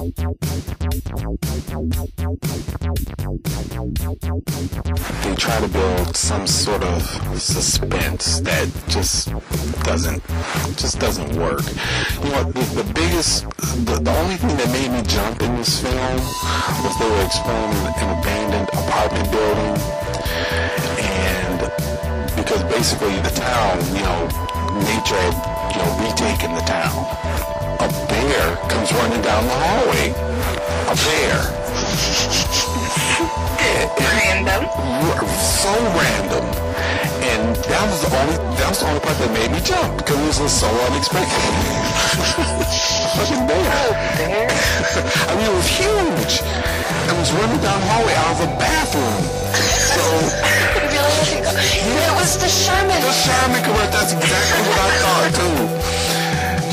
They try to build some sort of suspense that just doesn't work. You know, the only thing that made me jump in this film was they were exploring an abandoned apartment building, and because basically the town, nature had, retaken the town. A bear comes running down the hallway. A bear. Random. So random. And that was the only part that made me jump, because it was just so unexpected. A fucking bear. Oh, bear? I mean, it was huge. It was running down the hallway out of a bathroom. So It was the Sherman. The Sherman, correct. That's exactly what I thought, too.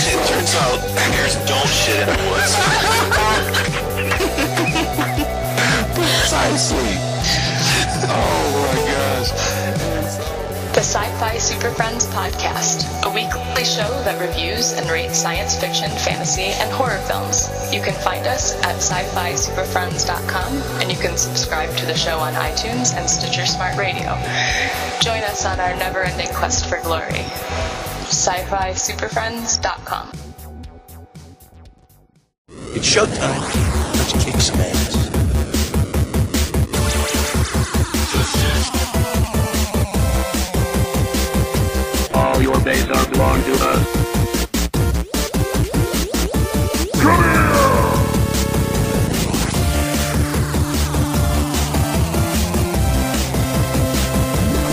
It turns out bears don't shit in the woods. Precisely. Oh my gosh. The Sci-Fi Super Friends podcast, a weekly show that reviews and rates science fiction, fantasy, and horror films. You can find us at sci-fi superfriends.com, and you can subscribe to the show on iTunes and Stitcher Smart Radio. Join us on our never-ending quest for glory. sci-fi superfriends.com. It's showtime. Let's kick some ass. All your base are belong to us. Come here!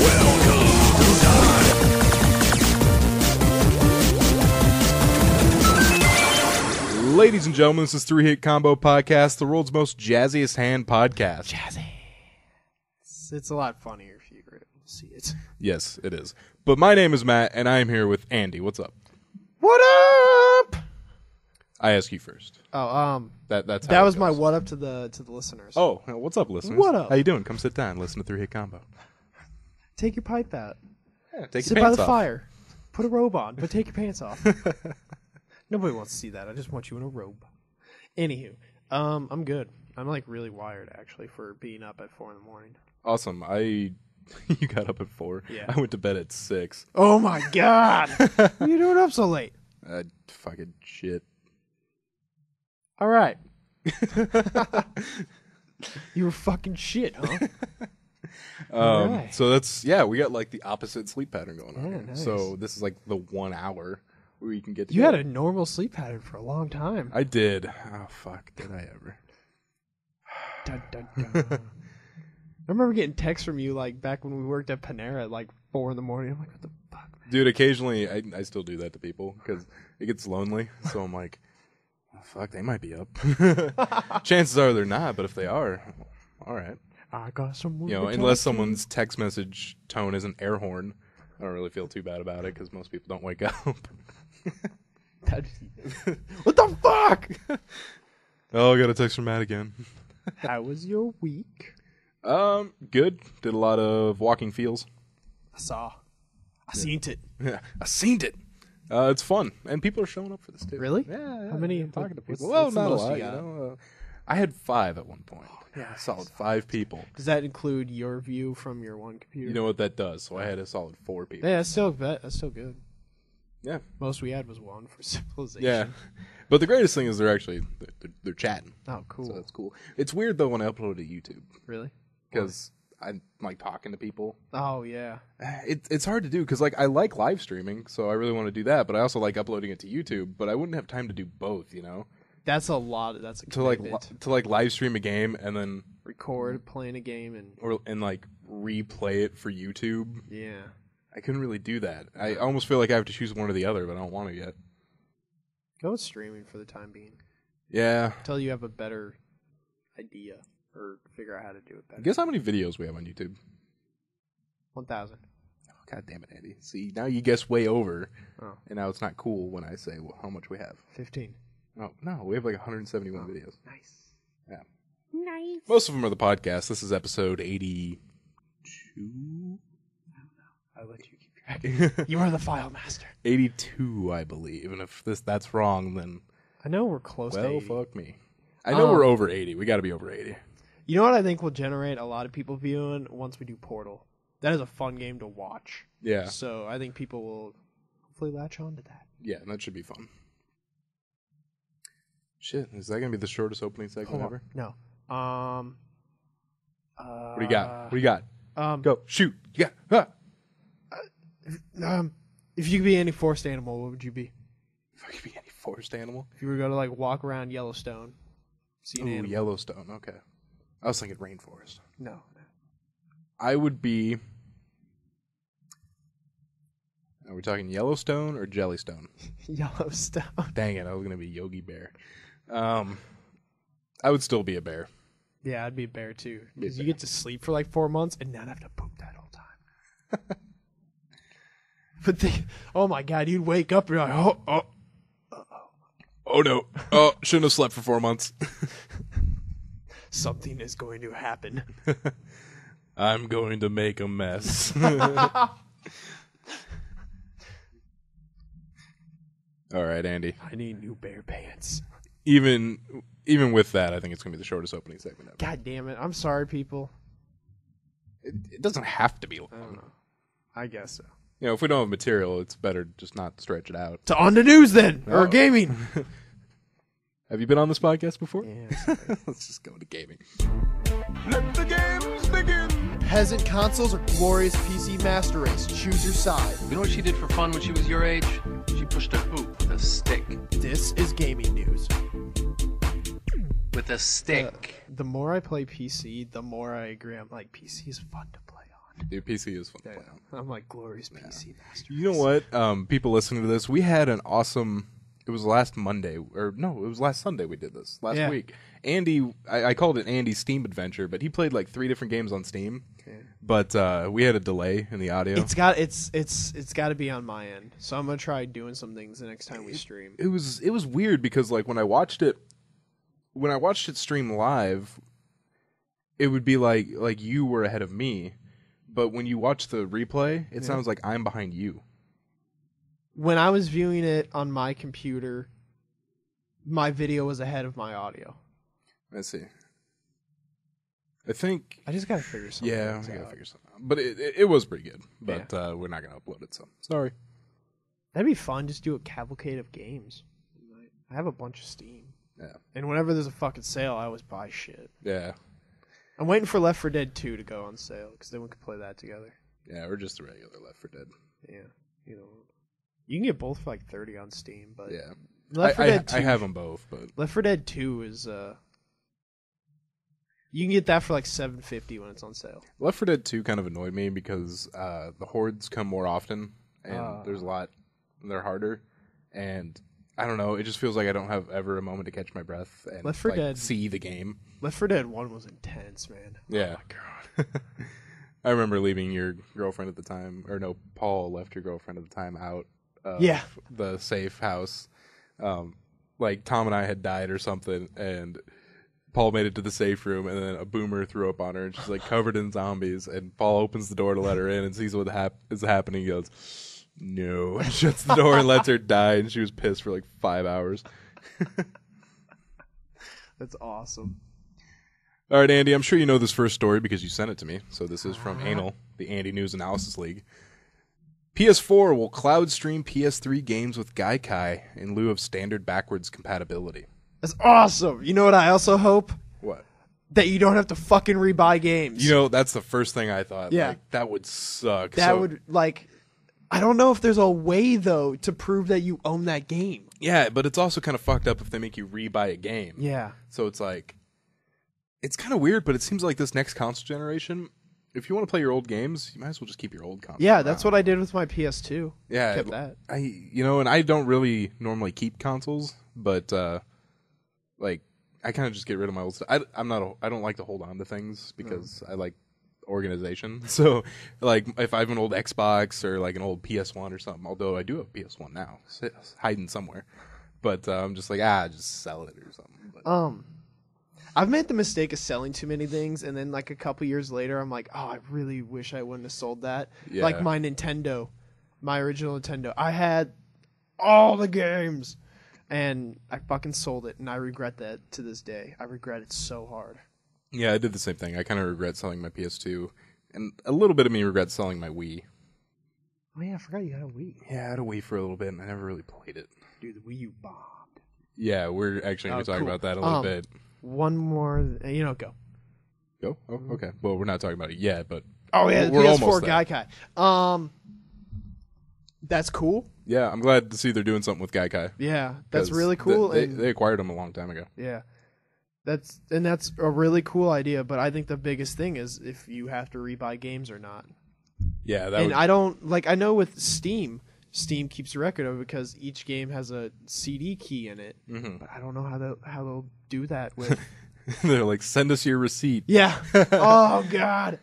Welcome to time. Ladies and gentlemen, this is Three Hit Combo Podcast, the world's most jazziest hand podcast. Jazzy. It's a lot funnier if you were able to see it. Yes, it is. But my name is Matt, and I am here with Andy. What's up? What up? I ask you first. Oh, that's that was my what up to the listeners. Oh, what's up, listeners? What up? How you doing? Come sit down, listen to Three Hit Combo. Take your pipe out. Yeah, take Sit your pants by the off. fire. Put a robe on, but take your pants off. Nobody wants to see that. I just want you in a robe. Anywho, I'm good. I'm like really wired actually for being up at 4 a.m. Awesome. You got up at 4. Yeah. I went to bed at 6. Oh my god! What are you doing up so late? Fucking shit. All right. You were fucking shit, huh? Right. So we got like the opposite sleep pattern going on. Yeah, Here. nice. So this is like the 1 hour where you can get You together. had a normal sleep pattern for a long time. I did. Oh fuck, did I ever? Dun, dun, dun. I remember getting texts from you like back when we worked at Panera at like 4 a.m. I'm like, what the fuck, man? Dude, occasionally I still do that to people because it gets lonely. So I'm like, oh, fuck, they might be up. Chances are they're not, but if they are, all right. I got someone. Unless someone's text message tone is an air horn, I don't really feel too bad about it because most people don't wake up. What the fuck? Oh, I got a text from Matt again. How was your week? Good. Did a lot of walking fields. I seen it. Yeah, I seen it. It's fun, and people are showing up for this too. Really? Yeah. How many? I'm talking to people. what's the Not a most lot. you got? I had 5 at one point. yeah, solid 5 people. Does that include your view from your one computer? You know what that does? So I had a solid 4 people. Yeah, that's still good. Yeah. Most we had was 1 for civilization. Yeah. But the greatest thing is they're chatting. Oh, cool. So that's cool. It's weird though when I upload to YouTube Really? because I'm like talking to people. Oh yeah. It's hard to do because like I like live streaming, so I really want to do that. But I also like uploading it to YouTube. But I wouldn't have time to do both, That's a lot. That's a to like commitment. live stream a game and then Record playing a game and like replay it for YouTube. yeah. I couldn't really do that. I almost feel like I have to choose one or the other, but I don't want to yet. Go with streaming for the time being Yeah. until you have a better idea or figure out how to do it better. Guess how many videos we have on YouTube? 1,000. Oh, God damn it, Andy. See, now you guess way over, Oh. and now it's not cool when I say how much we have. 15. Oh, no, we have like 171 videos. Nice. Yeah. Nice. Most of them are the podcast. This is episode 82. I'll let you keep track. You are the file master. 82, I believe. And if that's wrong, then I know we're close to 80. fuck me. I know we're over 80. We got to be over 80. You know what I think will generate a lot of people viewing once we do Portal? That is a fun game to watch. Yeah. So I think people will hopefully latch on to that. Yeah, that should be fun. Shit, is that going to be the shortest opening segment ever? No. What do you got? What do you got? Go. Shoot. You got. If you could be any forest animal, what would you be? If I could be any forest animal? If you were going to like walk around Yellowstone, see an animal. Yellowstone. Okay. I was thinking rainforest. No. I would be... Are we talking Yellowstone or Jellystone? Yellowstone. Dang it, I was going to be Yogi Bear. I would still be a bear. Yeah, I'd be a bear too. Because you get to sleep for like 4 months and not have to poop that whole time. But oh my god, you'd wake up and you're like, oh no. Oh, shouldn't have slept for 4 months. Something is going to happen. I'm going to make a mess. All right, Andy. I need new bear pants. Even with that, I think it's going to be the shortest opening segment ever. God damn it. I'm sorry, people. It doesn't have to be long. I don't know. I guess so. You know, if we don't have material, it's better just not stretch it out. To on the news then, or gaming. Have you been on this podcast before? Yeah. Let's just go to gaming. Let the games begin. Peasant consoles or glorious PC master race? Choose your side. You know what she did for fun when she was your age? She pushed a hoop with a stick. This is gaming news. With a stick. The more I play PC, the more I agree. I'm like, PC is fun to play on. Dude, PC is fun to play on. I'm like, glorious PC master. You know what? People listening to this, we had an awesome... It was last Monday, or no, it was last Sunday we did this, last week. Andy, I called it Andy's Steam Adventure, but he played like 3 different games on Steam. Okay. But we had a delay in the audio. It's got to be on my end, so I'm gonna try doing some things the next time we stream. It was weird because like when I watched it stream live, it would be like you were ahead of me, but when you watch the replay, it sounds like I'm behind you. When I was viewing it on my computer, my video was ahead of my audio. Let's see. I think I just gotta figure something out. Yeah, I gotta figure something out. But it was pretty good. But we're not gonna upload it, so sorry. That'd be fun. Just do a cavalcade of games. I have a bunch of Steam. Yeah. And whenever there's a fucking sale, I always buy shit. Yeah. I'm waiting for Left 4 Dead 2 to go on sale, because then we could play that together. Yeah, or just a regular Left 4 Dead. Yeah. You know, you can get both for like $30 on Steam, but yeah. Left 4 Dead 2, I have them both, but Left 4 Dead 2 is you can get that for like $7.50 when it's on sale. Left 4 Dead 2 kind of annoyed me because the hordes come more often, and there's a lot. They're harder, and I don't know. It just feels like I don't have ever a moment to catch my breath and Left 4 Dead see the game. Left 4 Dead 1 was intense, man. Yeah. Oh my god. I remember leaving your girlfriend at the time, or no, Paul left your girlfriend at the time out of the safe house. Like Tom and I had died or something, and Paul made it to the safe room, and then a boomer threw up on her, and she's like covered in zombies. And Paul opens the door to let her in and sees what is happening. He goes, "No," and shuts the door and lets her die. And she was pissed for like 5 hours. That's awesome. All right, Andy, I'm sure you know this first story because you sent it to me. So this is from Anal, the Andy News Analysis League. PS4 will cloud stream PS3 games with Gaikai in lieu of standard backwards compatibility. That's awesome. You know what I also hope? What? That you don't have to fucking rebuy games. You know, that's the first thing I thought. Yeah. Like, that would suck. That would, like... I don't know if there's a way, though, to prove that you own that game. Yeah, but it's also kind of fucked up if they make you rebuy a game. Yeah. So it's like... It's kind of weird, but it seems like this next console generation, if you want to play your old games, you might as well just keep your old console. Yeah, that's what I did with my PS2. Yeah. Kept that. And I don't really normally keep consoles, but, like, I kind of just get rid of my old stuff. I don't like to hold on to things because I like organization. So, like, if I have an old Xbox or, like, an old PS1 or something, although I do have a PS1 now, it's hiding somewhere. But I'm just like, just sell it or something. But, I've made the mistake of selling too many things, and then like a couple years later, I'm like, oh, I really wish I wouldn't have sold that. Yeah. Like my Nintendo, my original Nintendo. I had all the games, And I fucking sold it, and I regret that to this day. I regret it so hard. Yeah, I did the same thing. I kind of regret selling my PS2, and a little bit of me regrets selling my Wii. Oh yeah, I forgot you had a Wii. Yeah, I had a Wii for a little bit, and I never really played it. Dude, the Wii U bombed. Yeah, we're actually going to talk about that a little bit. One more, go. Go? Oh, okay. Well, we're not talking about it yet, but oh yeah, we're PS4 almost there. Gaikai. That's cool. Yeah, I'm glad to see they're doing something with Gaikai. Yeah, that's really cool. They acquired them a long time ago. Yeah, that's a really cool idea. But I think the biggest thing is if you have to rebuy games or not. Yeah, I don't like. I know with Steam keeps a record of it because each game has a CD key in it. Mm-hmm. But I don't know how they'll do that with. They're like, send us your receipt. Yeah. Oh God.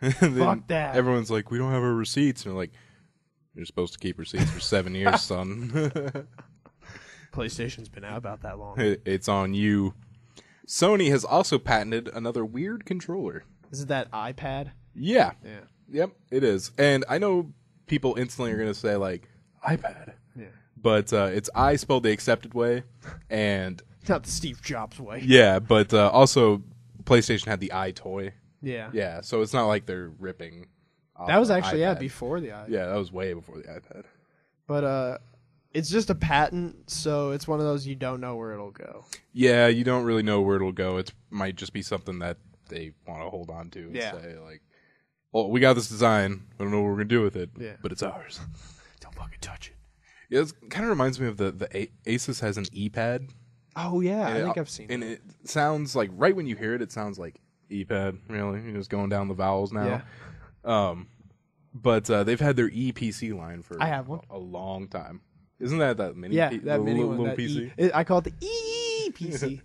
Fuck that. Everyone's like, we don't have our receipts, and they're like, you're supposed to keep receipts for 7 years, son. PlayStation's been out about that long. It's on you. Sony has also patented another weird controller. Is it that iPad? Yeah. Yeah. Yep, it is. And I know people instantly are going to say, like, iPad. Yeah. But it's I spelled the accepted way, and... Not the Steve Jobs way. Yeah, but also PlayStation had the iToy. Yeah. Yeah, so it's not like they're ripping off that was the actually, iPad. before the iPad. Yeah, that was way before the iPad. But it's just a patent, so it's one of those you don't know where it'll go. Yeah, you don't really know where it'll go. It might just be something that they want to hold on to and say, like, well, we got this design. I don't know what we're going to do with it, but it's ours. Don't fucking touch it. Yeah, it kind of reminds me of the Asus has an E-pad. Oh, yeah, I think I've seen it. And it sounds like, right when you hear it, it sounds like E-pad, really. You're just going down the vowels now. Yeah. But they've had their ePC line for I have one. a long time. Isn't that mini? Yeah, that mini one. Little That PC? I call it the ePC.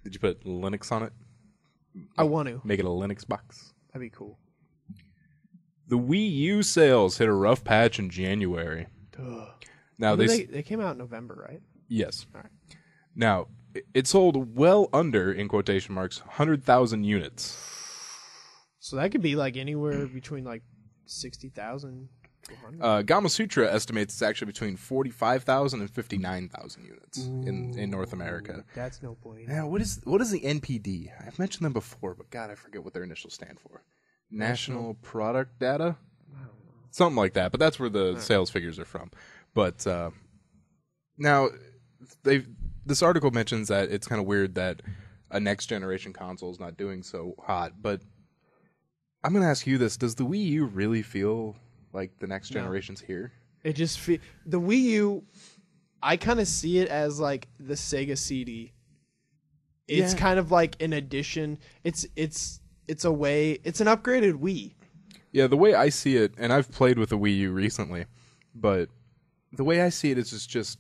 Did you put Linux on it? I want to. Make it a Linux box. That'd be cool. The Wii U sales hit a rough patch in January. Now they came out in November, right? Yes. All right. Now, it sold well under, in quotation marks, 100,000 units. So that could be like anywhere between like 60,000 to 100. Gama Sutra estimates it's actually between 45,000 and 59,000 units in North America. That's no point. Now, what is the NPD? I've mentioned them before, but God, I forget what their initials stand for. National Product Data? Something like that, but that's where the sales figures are from. But now, this article mentions that it's kind of weird that a next generation console is not doing so hot, but I'm going to ask you this. Does the Wii U really feel like the next generation's here? It just the Wii U, I kind of see it as like the Sega CD. It's kind of like an addition. It's an upgraded Wii. Yeah, the way I see it, and I've played with the Wii U recently, but the way I see it is just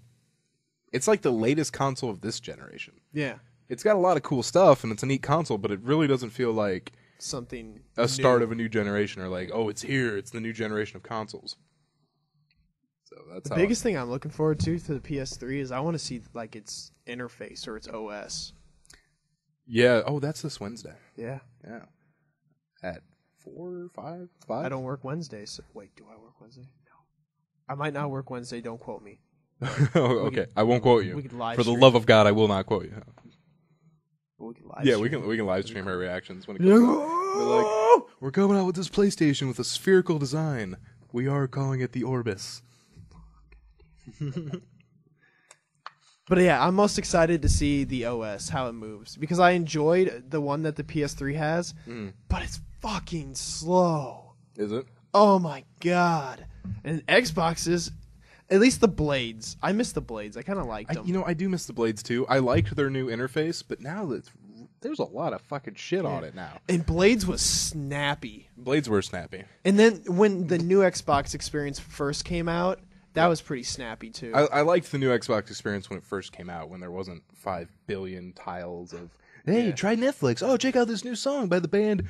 it's like the latest console of this generation. Yeah. It's got a lot of cool stuff, and it's a neat console, but it really doesn't feel like something a start of a new generation, or like, oh, it's here, it's the new generation of consoles. So that's the biggest thing I'm looking forward to the PS3 is I want to see like its interface or its OS. Yeah. Oh, that's this Wednesday. Yeah. Yeah. At 4, 5, 5? I don't work Wednesdays. So wait, do I work Wednesday? No. I might not work Wednesday. Don't quote me. Okay, I won't quote you. We could live For the stream. love of God, I will not quote you. We can live stream. we can live stream our reactions when it comes out. They're like, we're coming out with this PlayStation with a spherical design. We are calling it the Orbis. But yeah, I'm most excited to see the OS, how it moves. Because I enjoyed the one that the PS3 has, but it's fucking slow. Is it? Oh my God. And Xboxes, at least the blades. I miss the blades. I kind of liked them. I do miss the blades too. I liked their new interface, but now there's a lot of fucking shit on it now. And blades was snappy. Blades were snappy. And then when the new Xbox experience first came out, that was pretty snappy too. I liked the new Xbox experience when it first came out, when there wasn't 5 billion tiles of, hey, try Netflix. Oh, check out this new song by the band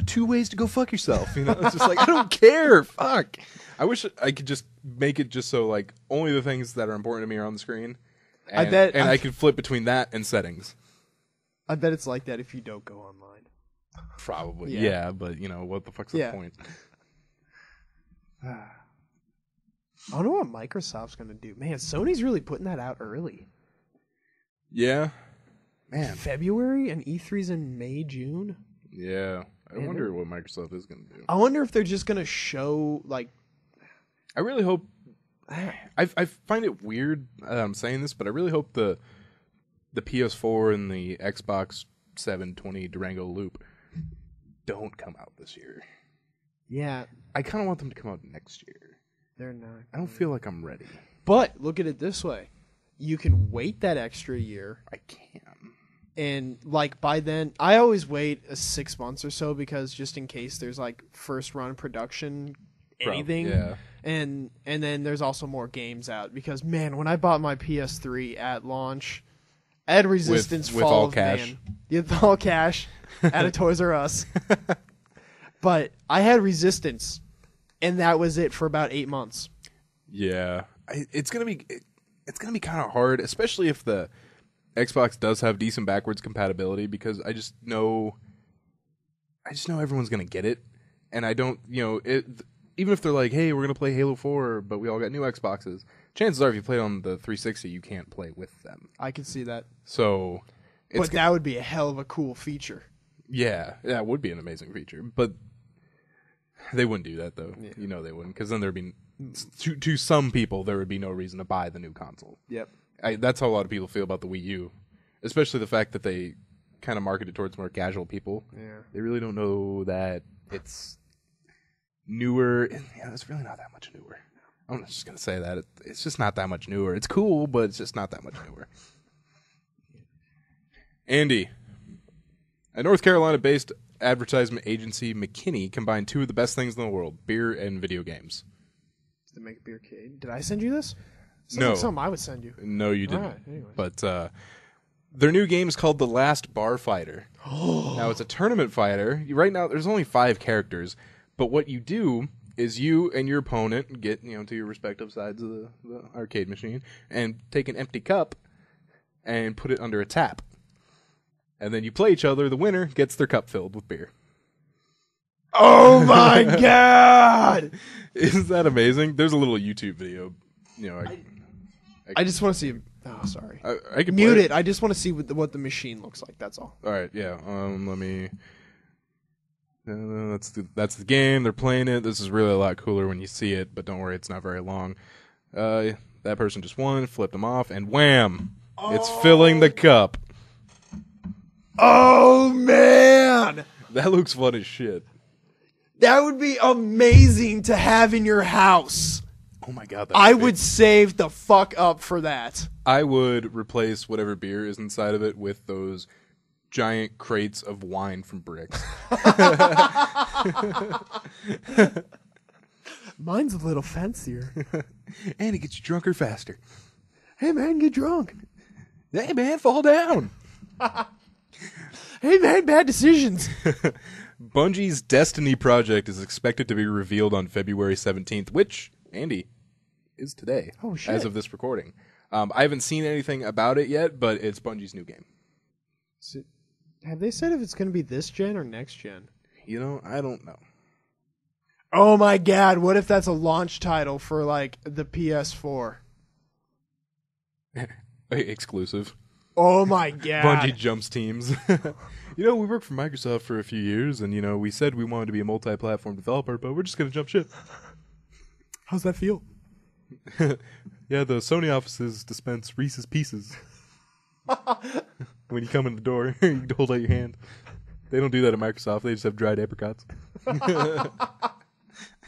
2 Ways to Go Fuck Yourself. You know, it's just like, I don't care. Fuck. I wish I could just make it just so like only the things that are important to me are on the screen. And, I could flip between that and settings. I bet it's like that if you don't go online. Probably. Yeah, but what the fuck's the point? I don't know what Microsoft's going to do. Man, Sony's really putting that out early. Yeah. Man. February and E3's in May, June. Yeah. I wonder what Microsoft is going to do. I wonder if they're just going to show, like... I really hope... I find it weird saying this, but I really hope the PS4 and the Xbox 720 Durango Loop don't come out this year. Yeah. I kind of want them to come out next year. They're not. I don't feel like I'm ready. But look at it this way. You can wait that extra year. I can. And, like, by then, I always wait 6 months or so because just in case there's, like, first-run production, anything. Yeah. And then there's also more games out. Because, man, when I bought my PS3 at launch, I had Resistance with Fall all of cash. Man. With all cash at a Toys R Us. But I had Resistance, and that was it for about 8 months. Yeah. It's going to be kind of hard, especially if the Xbox does have decent backwards compatibility, because I just know everyone's going to get it. And I don't, even if they're like, hey, we're going to play Halo 4, but we all got new Xboxes, chances are if you play it on the 360, you can't play with them. I can see that. So, but that would be a hell of a cool feature. Yeah, that would be an amazing feature. But they wouldn't do that, though. Yeah. They wouldn't, because then there'd be, to some people, there would be no reason to buy the new console. Yep. That's how a lot of people feel about the Wii U, especially the fact that they kind of market it towards more casual people. Yeah. They really don't know that it's newer. Yeah, it's really not that much newer. I'm just going to say that. It's just not that much newer. It's cool, but it's just not that much newer. Andy, a North Carolina-based advertisement agency, McKinney, combined two of the best things in the world, beer and video games. To make a beercade. Did I send you this? Sounds No. like something I would send you. No, you didn't. All right, anyway. But their new game is called The Last Bar Fighter. Now, it's a tournament fighter. Right now, there's only 5 characters. But what you do is you and your opponent get to your respective sides of the arcade machine and take an empty cup and put it under a tap. And then you play each other. The winner gets their cup filled with beer. Oh my god! Isn't that amazing? There's a little YouTube video. I just want to see. Oh, sorry. I can mute play it. I just want to see what the machine looks like. That's all. All right, yeah. Let me. That's the game. They're playing it. This is really a lot cooler when you see it, but don't worry, it's not very long. That person just won, flipped them off, and wham! It's filling the cup. Oh man, that looks fun as shit. That would be amazing to have in your house. Oh my god, I would save the fuck up for that. I would replace whatever beer is inside of it with those giant crates of wine from Bricks. Mine's a little fancier. And it gets you drunker faster. Hey man, get drunk. Hey man, fall down. Hey man, bad decisions. Bungie's Destiny project is expected to be revealed on February 17th, which, Andy, is today. Oh, shit. As of this recording. I haven't seen anything about it yet, but it's Bungie's new game. Have they said if it's going to be this gen or next gen? I don't know. Oh my god, what if that's a launch title for, like, the PS4? Exclusive. Oh my god. Bungie jumps teams. We worked for Microsoft for a few years, and, we said we wanted to be a multi-platform developer, but we're just going to jump ship. How's that feel? Yeah, the Sony offices dispense Reese's Pieces. When you come in the door, you can hold out your hand. They don't do that at Microsoft. They just have dried apricots.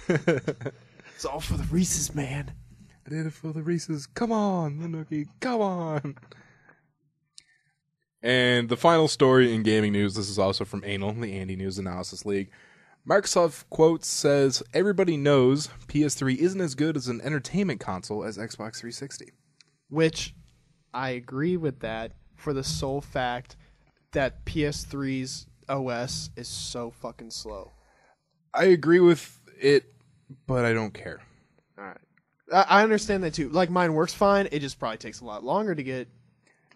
It's all for the Reese's, man. I did it for the Reese's. Come on, Nookie. Come on. And the final story in gaming news, this is also from Anal, the Andy News Analysis League. Microsoft, quote, says, everybody knows PS3 isn't as good as an entertainment console as Xbox 360. Which, I agree with that for the sole fact that PS3's OS is so fucking slow. I agree with it, but I don't care. All right. I understand that too. Like, mine works fine. It just probably takes a lot longer to get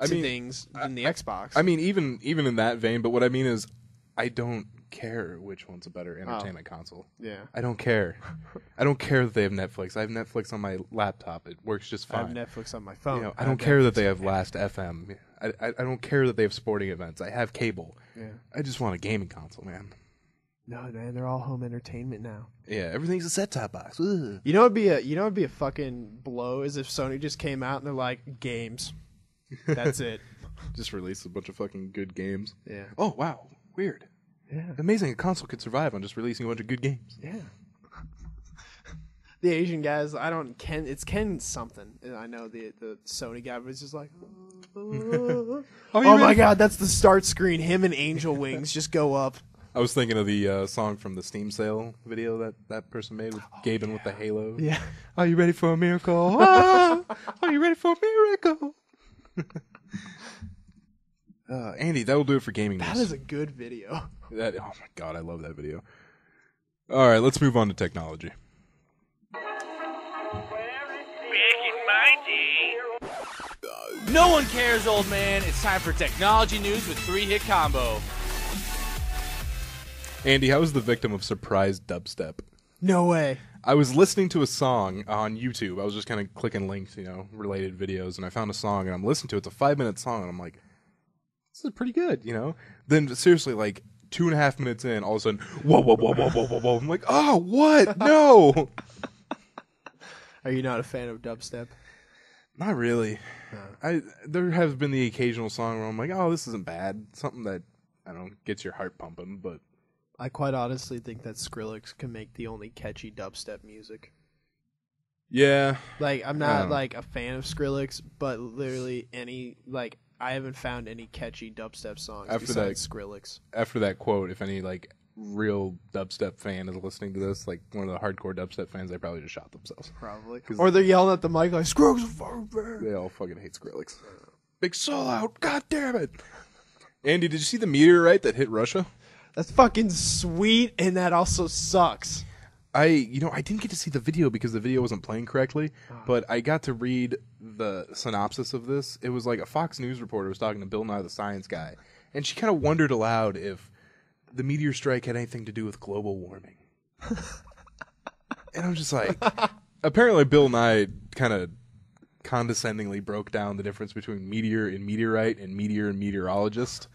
things than the Xbox. I mean, even in that vein, but what I mean is I don't care which one's a better entertainment console. Yeah. I don't care. I don't care that they have Netflix. I have Netflix on my laptop. It works just fine. I have Netflix on my phone. I don't care that they have Last FM. I don't care that they have sporting events. I have cable. Yeah. I just want a gaming console, man. No, man, they're all home entertainment now. Yeah, everything's a set-top box. Ugh. You know what'd be a fucking blow is if Sony just came out and they're like, games. That's it. Just release a bunch of fucking good games. Yeah. Oh, wow. Weird. Yeah. Amazing a console could survive on just releasing a bunch of good games. Yeah. The Asian guys, it's Ken something. And I know the Sony guy was just like, oh my god, that's the start screen. Him and Angel Wings just go up. I was thinking of the song from the Steam sale video that person made with Gaben with the halo. Yeah. Are you ready for a miracle? Ah, are you ready for a miracle? Andy, that will do it for gaming news. That is a good video. Oh my god, I love that video. All right, let's move on to technology. No one cares, old man. It's time for technology news with 3-Hit Combo. Andy, I was the victim of surprise dubstep. No way. I was listening to a song on YouTube. I was just kind of clicking links, related videos, and I found a song, and I'm listening to it. It's a 5-minute song, and I'm like, this is pretty good, Then, seriously, like, 2.5 minutes in, all of a sudden, whoa, whoa, whoa, whoa, whoa, whoa, whoa. I'm like, oh, what? No! Are you not a fan of dubstep? Not really. No. There have been the occasional song where I'm like, oh, this isn't bad. Something that, gets your heart pumping, but... I quite honestly think that Skrillex can make the only catchy dubstep music. Yeah. Like, I'm not, like, a fan of Skrillex, but literally I haven't found any catchy dubstep songs besides Skrillex. After that quote, if any, like, real dubstep fan is listening to this, like, one of the hardcore dubstep fans, they probably just shot themselves. Probably. Or they're yelling at the mic like, Skrillex is fucking bad. They all fucking hate Skrillex. Big soul out, god damn it. Andy, did you see the meteorite that hit Russia? That's fucking sweet, and that also sucks. I didn't get to see the video because the video wasn't playing correctly, but I got to read the synopsis of this. It was like a Fox News reporter was talking to Bill Nye the Science Guy, and she kind of wondered aloud if the meteor strike had anything to do with global warming. And I'm just like, apparently Bill Nye kind of condescendingly broke down the difference between meteor and meteorite and meteor and meteorologist.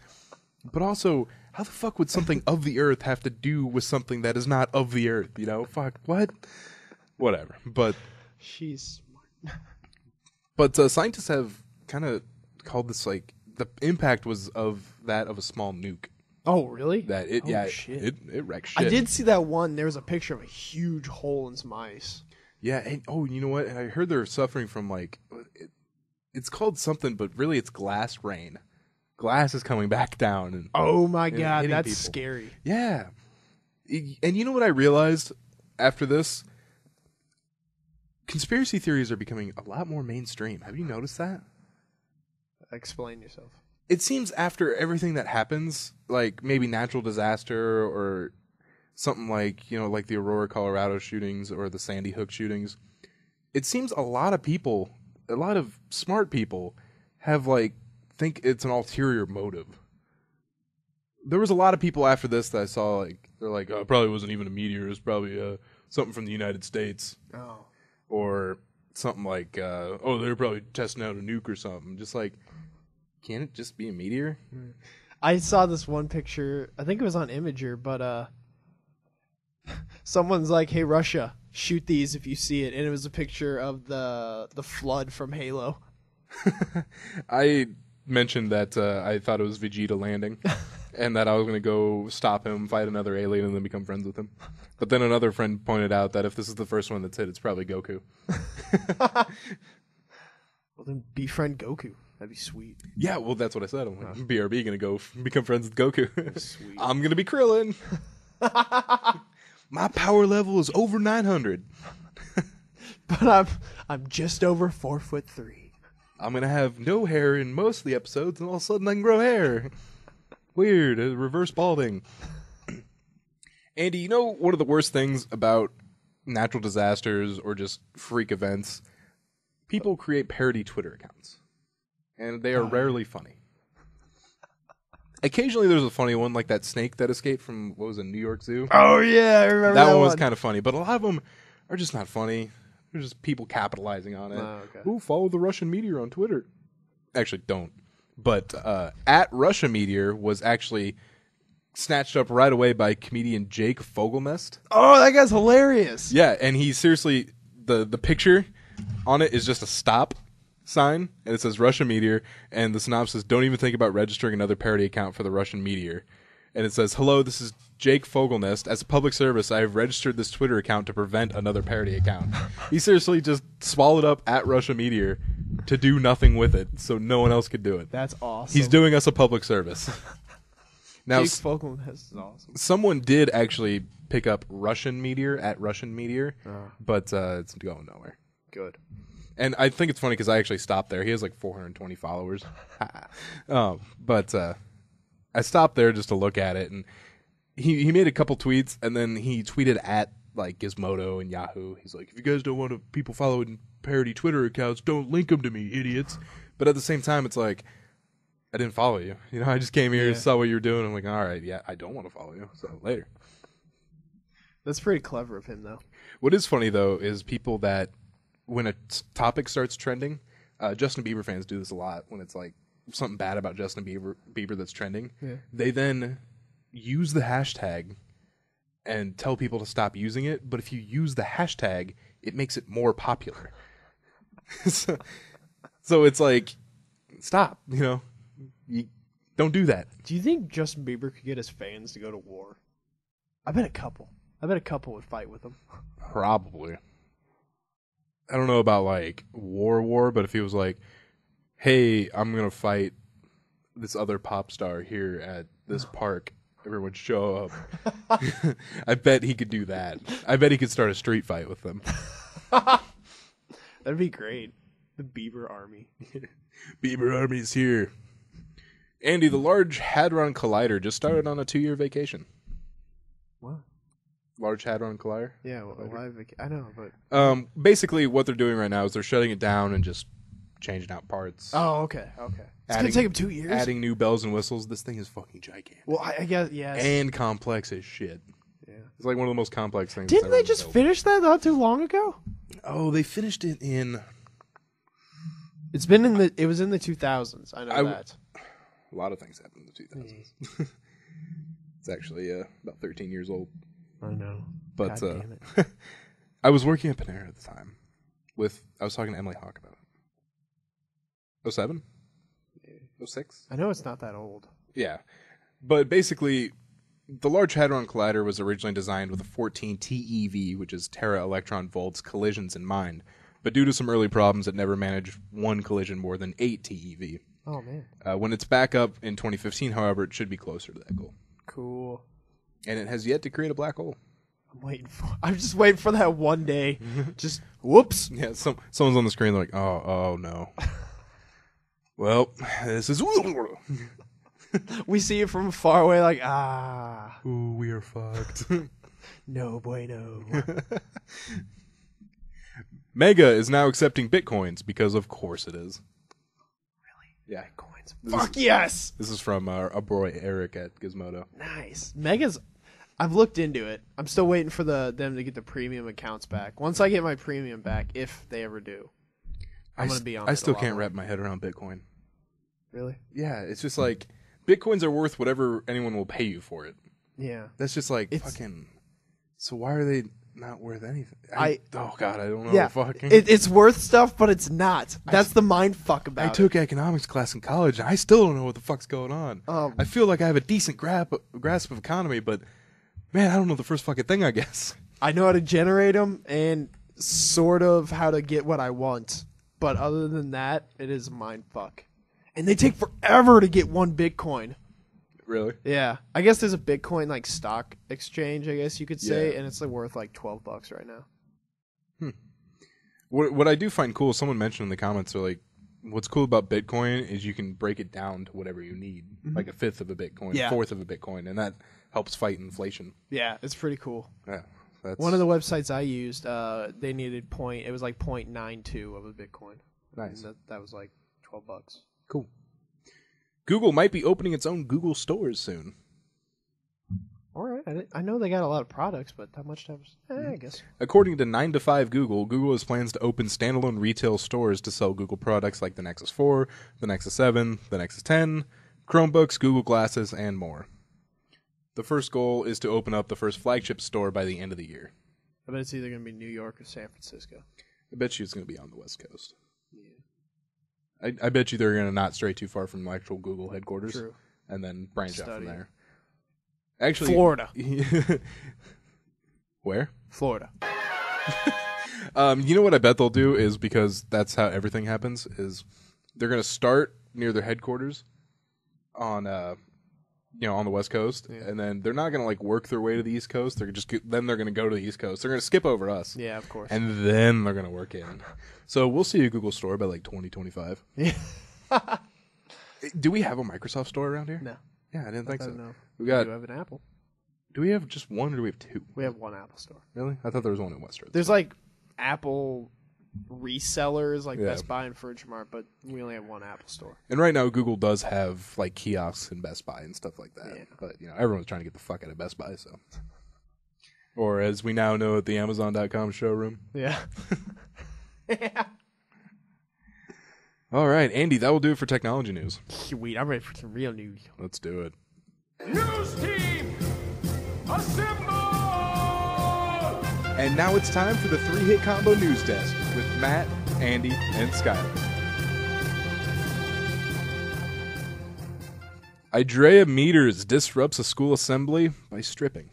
But also, how the fuck would something of the Earth have to do with something that is not of the Earth? Fuck, what? Whatever. But she's smart. But scientists have kind of called this, like, the impact was of that of a small nuke. Oh, really? That it, shit. It wrecked shit. I did see that one. There was a picture of a huge hole in some ice. Yeah, and you know what? And I heard they're suffering from, like, it's called something, but really it's glass rain. Glass is coming back down. And, oh my god, that's people. scary. Yeah. And you know what I realized after this? Conspiracy theories are becoming a lot more mainstream. Have you noticed that? Explain yourself. It seems after everything that happens, like maybe natural disaster or something like, like the Aurora, Colorado shootings or the Sandy Hook shootings, it seems a lot of smart people have, like, think it's an ulterior motive. There was a lot of people after this that I saw, like, they're like, oh, it probably wasn't even a meteor. It was probably something from the United States. Oh. Or something like, they're probably testing out a nuke or something. Just like, can't it just be a meteor? I saw this one picture, I think it was on Imager, but someone's like, hey, Russia, shoot these if you see it. And it was a picture of the flood from Halo. I mentioned that I thought it was Vegeta landing and that I was going to go stop him, fight another alien, and then become friends with him. But then another friend pointed out that if this is the first one that's hit, it's probably Goku. Well, then befriend Goku. That'd be sweet. Yeah, well, that's what I said. I'm like, BRB going to go become friends with Goku. Sweet. I'm going to be Krillin. My power level is over 900. But I'm just over 4'3". I'm going to have no hair in most of the episodes, and all of a sudden I can grow hair. Weird. Reverse balding. Andy, one of the worst things about natural disasters or just freak events? People create parody Twitter accounts. And they are rarely funny. Occasionally there's a funny one, like that snake that escaped from, what was it, New York Zoo? Oh, yeah, I remember that one. That one was kind of funny, but a lot of them are just not funny. They're just people capitalizing on it. Oh, okay. Ooh, follow the Russian meteor on Twitter. Actually, don't. But at Russia Meteor was actually snatched up right away by comedian Jake Fogelnest. Oh, that guy's hilarious. Yeah, and he seriously, the picture on it is just a stop sign, and it says Russia Meteor, and the synopsis, don't even think about registering another parody account for the Russian Meteor. And it says, hello, this is Jake Fogelnest. As a public service, I have registered this Twitter account to prevent another parody account. He seriously just swallowed up at Russia Meteor to do nothing with it, so no one else could do it. That's awesome. He's doing us a public service. Now, Jake Fogelnest is awesome. Someone did actually pick up Russian Meteor at Russian Meteor, but it's going nowhere. Good. And I think it's funny because I actually stopped there. He has like 420 followers. But I stopped there just to look at it, and he made a couple tweets, and then he tweeted at like Gizmodo and Yahoo. He's like, if you guys don't want people following parody Twitter accounts, don't link them to me, idiots. But at the same time, it's like, I didn't follow you. You know, I just came here, saw what you were doing. I'm like, all right, yeah, I don't want to follow you. So later. That's pretty clever of him, though. What is funny, though, is people that, when a topic starts trending, Justin Bieber fans do this a lot when it's like something bad about Justin Bieber that's trending. Yeah. They then use the hashtag and tell people to stop using it. But if you use the hashtag, it makes it more popular. so it's like, stop, you know. You don't do that. Do you think Justin Bieber could get his fans to go to war? I bet a couple would fight with him. Probably. I don't know about like war, but if he was like, hey, I'm going to fight this other pop star here at this park, everyone show up. I bet he could do that. I bet he could start a street fight with them. That'd be great. The Bieber Army. Bieber Army's here. Andy, the Large Hadron Collider just started on a 2-year vacation. What? Large Hadron Collider? Yeah, I know, but... basically, what they're doing right now is they're shutting it down and just changing out parts. Oh, okay. It's going to take them 2 years? Adding new bells and whistles. This thing is fucking gigantic. Well, I guess, yes. And complex as shit. Yeah. It's like one of the most complex things. Didn't they just finish that not too long ago? Oh, they finished it in... It was in the 2000s. I know that. A lot of things happened in the 2000s. It's actually about 13 years old. I know. But I was working at Panera at the time. I was talking to Emily Hawk about it. 07? 06? I know it's not that old. Yeah. But basically, the Large Hadron Collider was originally designed with a 14 TeV, which is tera electron volts, collisions in mind. But due to some early problems, it never managed one collision more than 8 TeV. Oh, man. When it's back up in 2015, however, it should be closer to that goal. Cool. And it has yet to create a black hole. I'm just waiting for that one day. Just, whoops. Yeah, someone's on the screen, they're like, oh no. Well, this is... We see it from far away, like, Ooh, we are fucked. No bueno. Mega is now accepting bitcoins because of course it is. Yeah, coins. Fuck yes. This is from our boy Eric at Gizmodo. Nice. Mega's. I've looked into it. I'm still waiting for them to get the premium accounts back. Once I get my premium back, if they ever do, I'm gonna be on. I still can't wrap my head around Bitcoin. Really? Yeah, it's just like Bitcoins are worth whatever anyone will pay you for it. Yeah. That's just like fucking. So why are they not worth anything? Oh God, I don't know. Yeah, fucking. It's worth stuff, but it's not. That's the mind fuck about it. I took economics class in college, and I still don't know what the fuck's going on. I feel like I have a decent grasp of economy, but man, I don't know the first fucking thing, I guess. I know how to generate them and sort of how to get what I want, but other than that, it is a mind fuck. And they take forever to get one Bitcoin. Really? Yeah. I guess there's a Bitcoin like stock exchange, I guess you could say, and it's like worth like $12 right now. What I do find cool, someone mentioned in the comments, they're like, what's cool about Bitcoin is you can break it down to whatever you need, like a fifth of a Bitcoin, a fourth of a Bitcoin, and that helps fight inflation. Yeah, it's pretty cool. Yeah. One of the websites I used, they needed it was like 0.92 of a Bitcoin. Nice. That was like $12. Cool. Google might be opening its own Google stores soon. All right. I know they got a lot of products, but how much time? I guess. According to 9 to 5 Google, Google has plans to open standalone retail stores to sell Google products like the Nexus 4, the Nexus 7, the Nexus 10, Chromebooks, Google Glasses, and more. The first goal is to open up the first flagship store by the end of the year. I bet it's either going to be New York or San Francisco. I bet you it's going to be on the West Coast. Yeah. I bet you they're going to not stray too far from the actual Google headquarters. True. And then branch out from there. Actually, Florida. Where? Florida. You know what I bet they'll do is, because that's how everything happens, is they're going to start near their headquarters on on the West Coast, and then they're not going to like work their way to the East Coast. They're then they're going to go to the East Coast. They're going to skip over us. Yeah, of course. And then they're going to work in. So we'll see a Google store by like 2025. Yeah. Do we have a Microsoft store around here? No. Yeah, I didn't think so. No. We got. Do have an Apple? Do we have just one, or do we have two? We have one Apple store. Really? I thought there was one in Western. There's like Apple resellers like Yeah. Best Buy and Furniture Mart, but we only have one Apple store. And right now, Google does have like kiosks in Best Buy and stuff like that. Yeah. But everyone's trying to get the fuck out of Best Buy, so. Or as we now know at the Amazon.com showroom. Yeah. Yeah. All right, Andy, that will do it for technology news. Sweet. I'm ready for some real news. Let's do it. News team, assemble! And now it's time for the 3-hit combo news desk with Matt, Andy, and Skyler. Idrea Meteors disrupts a school assembly by stripping.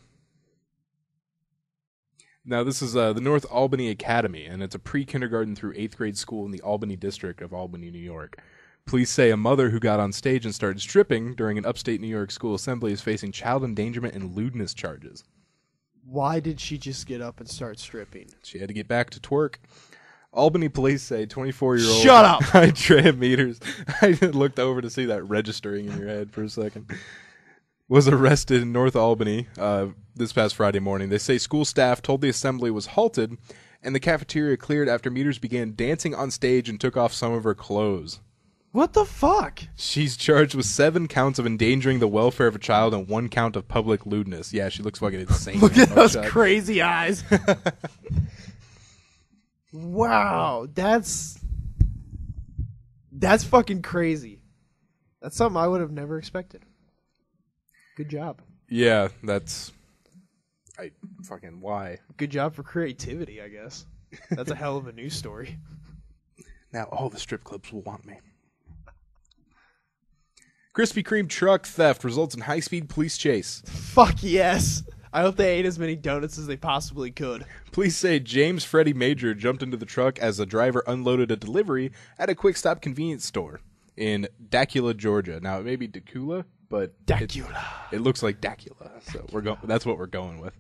Now, this is the North Albany Academy, and it's a pre-kindergarten through 8th grade school in the Albany district of Albany, New York. Police say a mother who got on stage and started stripping during an upstate New York school assembly is facing child endangerment and lewdness charges. Why did she just get up and start stripping? She had to get back to twerk. Albany police say 24-year-old... Shut up! Idrea Meteors. I looked over to see that registering in your head for a second. Was arrested in North Albany this past Friday morning. They say school staff told the assembly was halted and the cafeteria cleared after Meteors began dancing on stage and took off some of her clothes. What the fuck? She's charged with 7 counts of endangering the welfare of a child and 1 count of public lewdness. Yeah, she looks fucking insane. Look at those shot. crazy eyes. Wow, that's fucking crazy. That's something I would have never expected. Good job. Yeah, why? Good job for creativity, I guess. That's a hell of a news story. Now all the strip clubs will want me. Krispy Kreme truck theft results in high-speed police chase. Fuck yes. I hope they ate as many donuts as they possibly could. Police say James Freddie Major jumped into the truck as the driver unloaded a delivery at a quick-stop convenience store in Dacula, Georgia. Now, it may be Dacula, but it looks like Dacula, so that's what we're going with.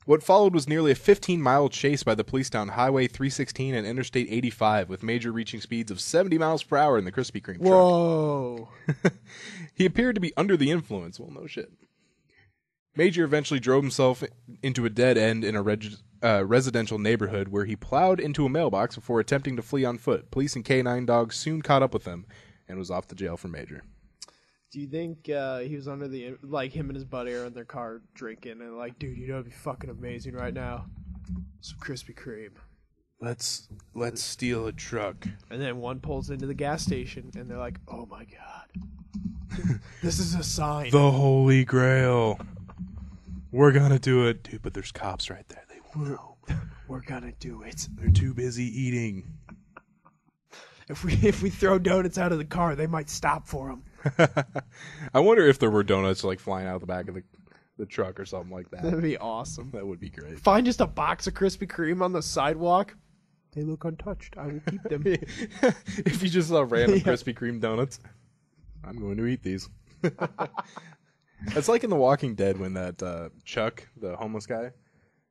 What followed was nearly a 15-mile chase by the police down Highway 316 and Interstate 85, with Major reaching speeds of 70 miles per hour in the Krispy Kreme truck. Whoa. He appeared to be under the influence. Well, no shit. Major eventually drove himself into a dead end in a residential neighborhood where he plowed into a mailbox before attempting to flee on foot. Police and K-9 dogs soon caught up with him and was off to jail for Major. Do you think he was under the, like, him and his buddy are in their car drinking and like, dude, you know what'd be fucking amazing right now? Some Krispy Kreme. Let's steal a truck. And then one pulls into the gas station and they're like, oh my god. This is a sign. The Holy Grail. We're gonna do it. Dude, but there's cops right there. They won't know. We're gonna do it. They're too busy eating. If we throw donuts out of the car, they might stop for them. I wonder if there were donuts like flying out the back of the truck or something like that. That'd be awesome. That would be great. Find just a box of Krispy Kreme on the sidewalk. They look untouched. I will keep them. If you just saw random Krispy Kreme donuts, I'm going to eat these. It's like in The Walking Dead when that Chuck, the homeless guy,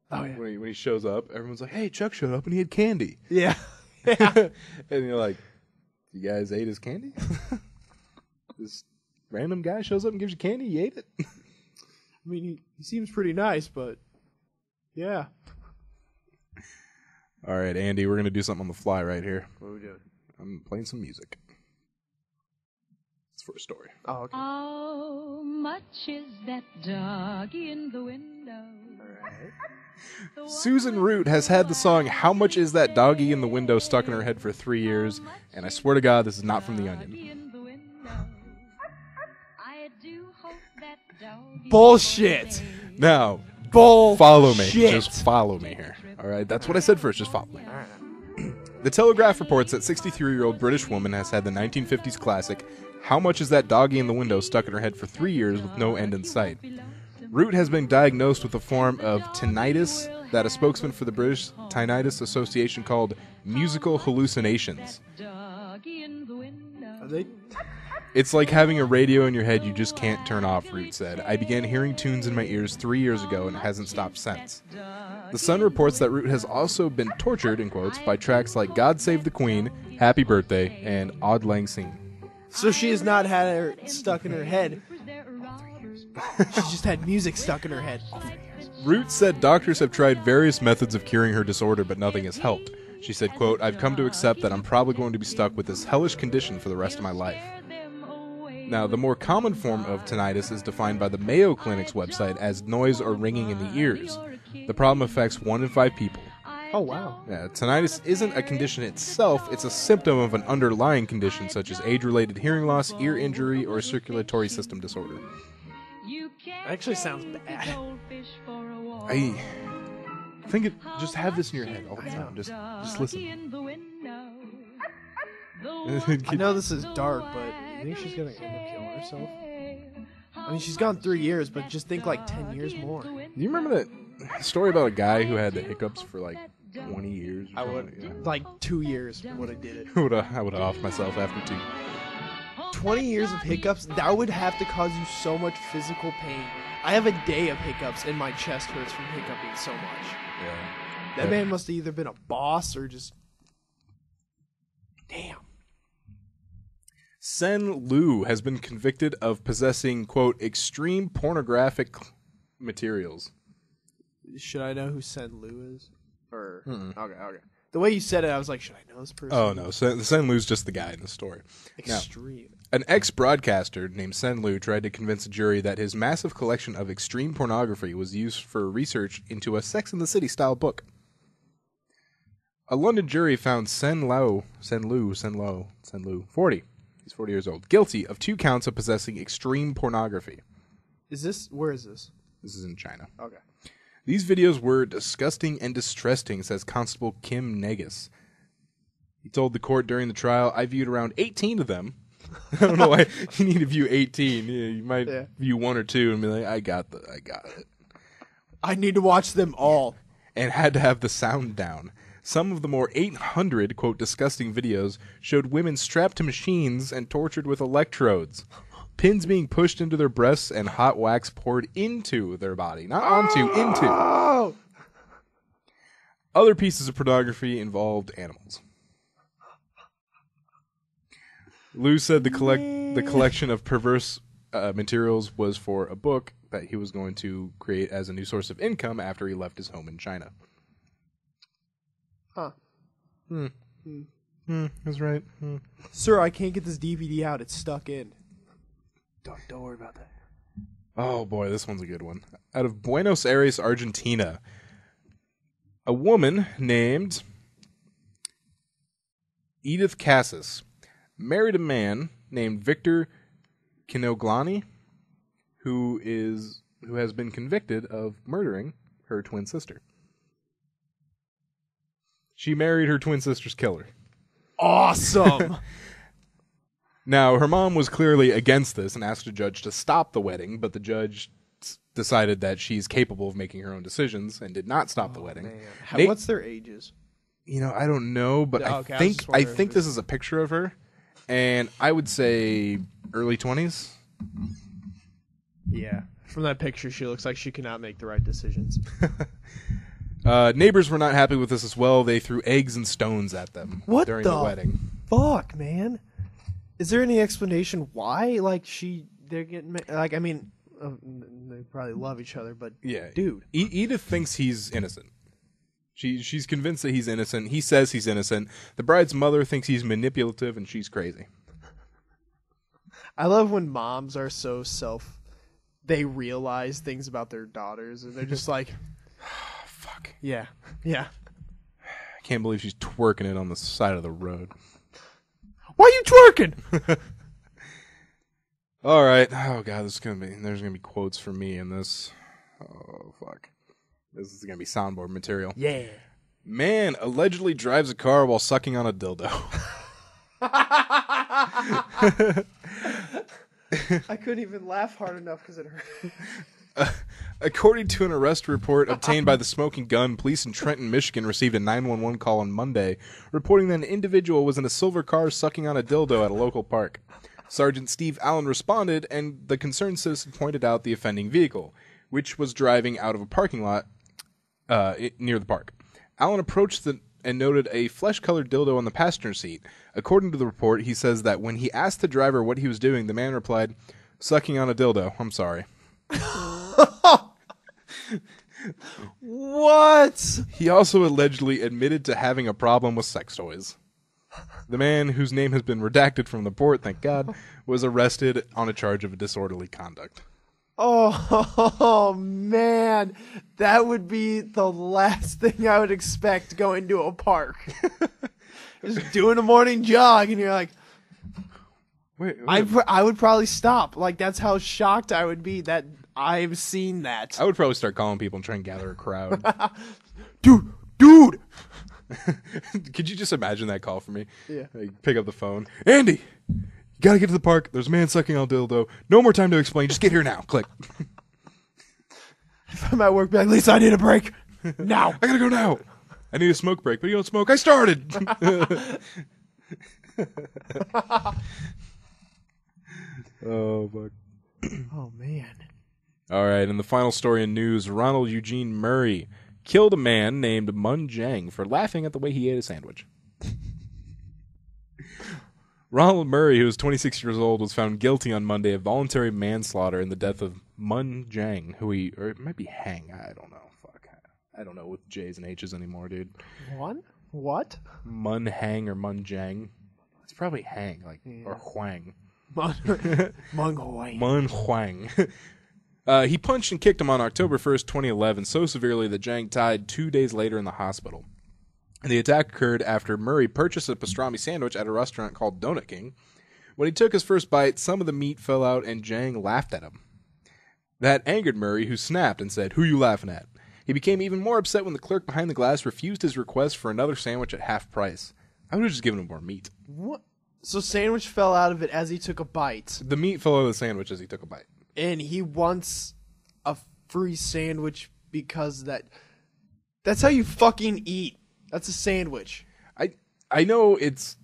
when he shows up, everyone's like, hey, Chuck showed up and he had candy. Yeah. And you're like, you guys ate his candy? This random guy shows up and gives you candy, you ate it? I mean, he seems pretty nice, but yeah. All right, Andy, we're going to do something on the fly right here. What are we doing? I'm playing some music. It's for a story. Oh, okay. How much is that dog in the window? All right. Susan Root has had the song How Much Is That Doggy in the Window stuck in her head for 3 years, and I swear to God, this is not from The Onion. Bullshit. Now, Bullshit. follow me. Just follow me here. All right, that's what I said first. Just follow me. The Telegraph reports that 63-year-old British woman has had the 1950s classic How Much Is That Doggy in the Window stuck in her head for 3 years with no end in sight. Root has been diagnosed with a form of tinnitus that a spokesman for the British Tinnitus Association called musical hallucinations. Are they? It's like having a radio in your head you just can't turn off, Root said. I began hearing tunes in my ears 3 years ago and it hasn't stopped since. The Sun reports that Root has also been tortured, in quotes, by tracks like God Save the Queen, Happy Birthday, and Auld Lang Syne. So she has not had her stuck in her head. She just had music stuck in her head. Root said doctors have tried various methods of curing her disorder, but nothing has helped. She said, quote, I've come to accept that I'm probably going to be stuck with this hellish condition for the rest of my life. Now, the more common form of tinnitus is defined by the Mayo Clinic's website as noise or ringing in the ears. The problem affects 1 in 5 people. Oh, wow. Yeah, tinnitus isn't a condition itself, it's a symptom of an underlying condition such as age-related hearing loss, ear injury, or circulatory system disorder. That actually sounds bad. I think just have this in your head all the time. Just listen. I know this is dark, but you think she's gonna end up killing herself? I mean, she's gone 3 years, but just think like 10 years more. Do you remember that story about a guy who had the hiccups for like 20 years? I would, like 2 years would have did it. I would have offed myself after 2. 20 years of hiccups, that would have to cause you so much physical pain. I have a day of hiccups and my chest hurts from hiccuping so much. Yeah. That man must have either been a boss or just... Damn. Sen Liu has been convicted of possessing, quote, extreme pornographic materials. Should I know who Sen Liu is? Or... Okay. The way you said it, I was like, should I know this person? Oh, no. Sen Liu's just the guy in the story. Extreme. Now, an ex-broadcaster named Sen Liu tried to convince a jury that his massive collection of extreme pornography was used for research into a Sex and the City-style book. A London jury found Sen Liu, 40, he's 40 years old, guilty of 2 counts of possessing extreme pornography. Where is this? This is in China. Okay. These videos were disgusting and distressing, says Constable Kim Negus. He told the court during the trial, I viewed around 18 of them. I don't know why you need to view 18. Yeah, you might view 1 or 2 and be like, I got it. I need to watch them all. And had to have the sound down. Some of the more 800, quote, disgusting videos showed women strapped to machines and tortured with electrodes. Pins being pushed into their breasts and hot wax poured into their body. Not onto, into. Other pieces of pornography involved animals. Liu said the collection of perverse materials was for a book that he was going to create as a new source of income after he left his home in China. Huh. That's right. Sir, I can't get this DVD out. It's stuck in. Don't worry about that. Oh, boy, this one's a good one. Out of Buenos Aires, Argentina, a woman named Edith Cassis married a man named Victor Kinoglani, who has been convicted of murdering her twin sister. She married her twin sister's killer. Awesome! Now, her mom was clearly against this and asked a judge to stop the wedding, but the judge decided that she's capable of making her own decisions and did not stop the wedding. What's their ages? I don't know, but I think this is a picture of her, and I would say early 20s. Yeah. From that picture, she looks like she cannot make the right decisions. Neighbors were not happy with this as well. They threw eggs and stones at them during the wedding. Fuck, man. Is there any explanation why? They're getting they probably love each other, but yeah, dude, Edith thinks he's innocent. She's convinced that he's innocent. He says he's innocent. The bride's mother thinks he's manipulative, and she's crazy. I love when moms are so they realize things about their daughters, and they're just like, fuck. Yeah. I can't believe she's twerking it on the side of the road. Why are you twerking? All right. Oh god, there's gonna be quotes from me in this. Oh fuck. This is gonna be soundboard material. Yeah. Man allegedly drives a car while sucking on a dildo. I couldn't even laugh hard enough because it hurt. According to an arrest report obtained by the Smoking Gun, police in Trenton, Michigan received a 911 call on Monday reporting that an individual was in a silver car sucking on a dildo at a local park. Sergeant Steve Allen responded, and the concerned citizen pointed out the offending vehicle, which was driving out of a parking lot near the park. Allen approached and noted a flesh-colored dildo on the passenger seat. According to the report, he says that when he asked the driver what he was doing, the man replied, "Sucking on a dildo. I'm sorry." What? He also allegedly admitted to having a problem with sex toys. The man, whose name has been redacted from the report, thank God, was arrested on a charge of disorderly conduct. Oh, man. That would be the last thing I would expect going to a park. Just doing a morning jog, and you're like, Wait. I would probably stop. Like, that's how shocked I would be that I've seen that. I would probably start calling people and try and gather a crowd. Dude! Could you just imagine that call for me? Yeah. Like, pick up the phone. Andy! You gotta get to the park. There's a man sucking on a dildo. No more time to explain. Just get here now. Click. If I'm at work, be like, Lisa, I need a break. Now. I gotta go now. I need a smoke break, but you don't smoke. I started. Oh, fuck. Oh, man. All right, and the final story in news, Ronald Eugene Murray killed a man named Mun Jang for laughing at the way he ate a sandwich. Ronald Murray, who was 26 years old, was found guilty on Monday of voluntary manslaughter in the death of Mun Jang, or it might be Hang, I don't know. Fuck. I don't know with J's and H's anymore, dude. What? Mun Hang or Mun Jang. It's probably Hang, or Huang. Mun Huang. Mun Huang. He punched and kicked him on October 1st, 2011, so severely that Jang died 2 days later in the hospital. The attack occurred after Murray purchased a pastrami sandwich at a restaurant called Donut King. When he took his first bite, some of the meat fell out and Jang laughed at him. That angered Murray, who snapped and said, "Who you laughing at?" He became even more upset when the clerk behind the glass refused his request for another sandwich at half price. I would have just given him more meat. What? So sandwich fell out of it as he took a bite. The meat fell out of the sandwich as he took a bite. And he wants a free sandwich because that's how you fucking eat. That's a sandwich. I know it's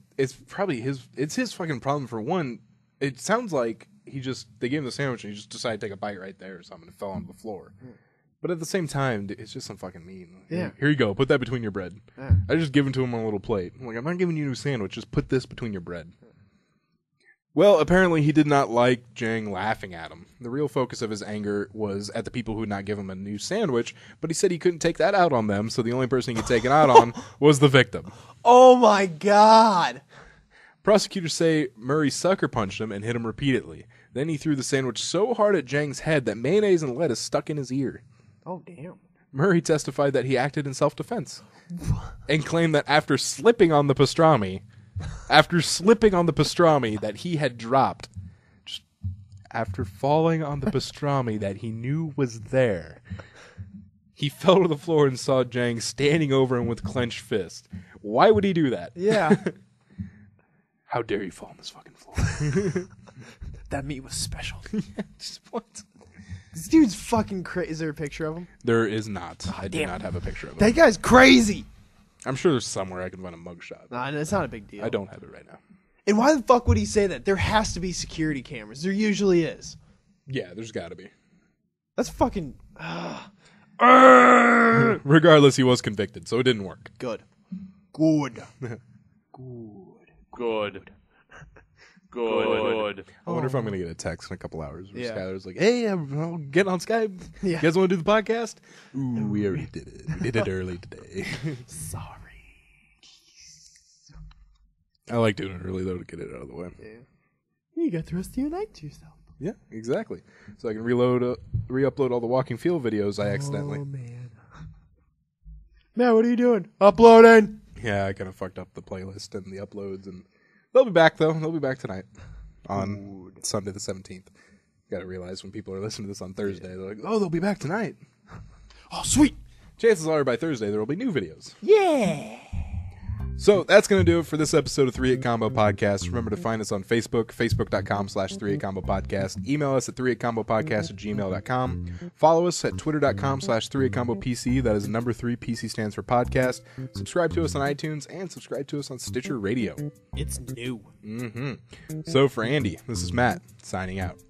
probably his fucking problem. For one, it sounds like they gave him the sandwich and he just decided to take a bite right there or something and fell on the floor. But at the same time, it's just some fucking meat. Yeah. Here you go. Put that between your bread. Yeah. I just give it to him on a little plate. I'm like, I'm not giving you a sandwich. Just put this between your bread. Well, apparently he did not like Jang laughing at him. The real focus of his anger was at the people who would not give him a new sandwich, but he said he couldn't take that out on them, so the only person he could take it out on was the victim. Oh my God. Prosecutors say Murray sucker punched him and hit him repeatedly. Then he threw the sandwich so hard at Jang's head that mayonnaise and lettuce stuck in his ear. Oh, damn. Murray testified that he acted in self-defense and claimed that after slipping on the pastrami that he had dropped, just after falling on the pastrami that he knew was there, he fell to the floor and saw Jang standing over him with clenched fist. Why would he do that? Yeah. How dare you fall on this fucking floor? That meat was special. Just what? This dude's fucking crazy. Is there a picture of him? There is not. Oh, I do not have a picture of him. That guy's crazy. I'm sure there's somewhere I can find a mugshot. Nah, it's not a big deal. I don't have it right now. And why the fuck would he say that? There has to be security cameras. There usually is. Yeah, there's got to be. That's fucking... Regardless, he was convicted, so it didn't work. Good. I wonder if I'm going to get a text in a couple hours where Yeah. Skylar's like, "Hey, I'm getting on Skype. Yeah. You guys want to do the podcast?" Ooh, we already did it. We did it early today. Sorry. I like doing it early, though, to get it out of the way. Yeah. You got the rest of your night to yourself. Yeah, exactly. So I can re-upload all the walking field videos I accidentally. Oh, man. Matt, what are you doing? Uploading. Yeah, I kind of fucked up the playlist and the uploads, and they'll be back though. They'll be back tonight on Sunday the 17th. Got to realize when people are listening to this on Thursday, they're like, "Oh, they'll be back tonight." Oh, sweet. Chances are by Thursday there will be new videos. Yeah. So that's going to do it for this episode of 3-Hit Combo Podcast. Remember to find us on Facebook, facebook.com/3-Hit Combo Podcast. Email us at 3hitcombopodcast@gmail.com. Follow us at twitter.com/3-Hit Combo PC. That is number 3. PC stands for podcast. Subscribe to us on iTunes and subscribe to us on Stitcher Radio. It's new. So for Andy, this is Matt signing out.